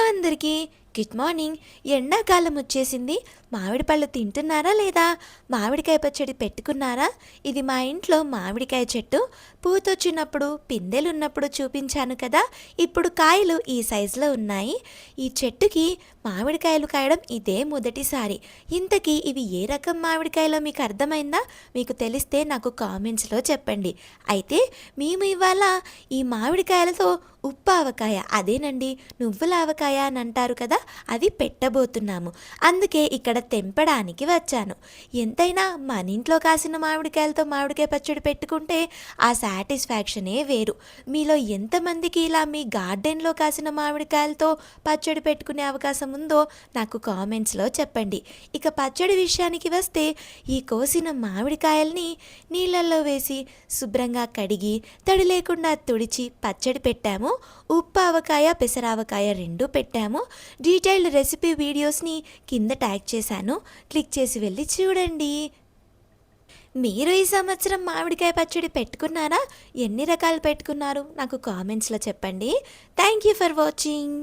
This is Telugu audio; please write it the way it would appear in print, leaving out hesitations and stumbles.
అందరికీ గుడ్ మార్నింగ్. ఎండాకాలం వచ్చేసింది. మామిడి పళ్ళు తింటున్నారా లేదా? మామిడికాయ పచ్చడి పెట్టుకున్నారా? ఇది మా ఇంట్లో మామిడికాయ చెట్టు. పూతొచ్చినప్పుడు పిందెలున్నప్పుడు చూపించాను కదా, ఇప్పుడు కాయలు ఈ సైజులో ఉన్నాయి. ఈ చెట్టుకి మామిడికాయలు కాయడం ఇదే మొదటిసారి. ఇంతకీ ఇవి ఏ రకం మామిడికాయలో మీకు అర్థమైందా? మీకు తెలిస్తే నాకు కామెంట్స్లో చెప్పండి. అయితే మేము ఇవాళ ఈ మామిడికాయలతో ఉప్పు ఆవకాయ, అదేనండి నువ్వుల ఆవకాయ అని అంటారు కదా, అది పెట్టబోతున్నాము. అందుకే ఇక్కడ తెంపడానికి వచ్చాను. ఎంతైనా మన ఇంట్లో కాసిన మామిడికాయలతో మామిడికాయ పచ్చడి పెట్టుకుంటే ఆ సాటిస్ఫాక్షనే వేరు. మీలో ఎంతమందికి ఇలా మీ గార్డెన్లో కాసిన మామిడికాయలతో పచ్చడి పెట్టుకునే అవకాశం ఉందో నాకు కామెంట్స్లో చెప్పండి. ఇక పచ్చడి విషయానికి వస్తే, ఈ కోసిన మామిడికాయల్ని నీళ్ళల్లో వేసి శుభ్రంగా కడిగి తడి లేకుండా తుడిచి పచ్చడి పెట్టాము. ఉప్పు ఆవకాయ పెసరావకాయ రెండు పెట్టాము. డీటెయిల్డ్ రెసిపీ వీడియోస్ని కింద ట్యాగ్ చేశాను, క్లిక్ చేసి వెళ్ళి చూడండి. మీరు ఈ సంవత్సరం మామిడికాయ పచ్చడి పెట్టుకున్నారా? ఎన్ని రకాలు పెట్టుకున్నారు నాకు కామెంట్స్లో చెప్పండి. Thank you for watching.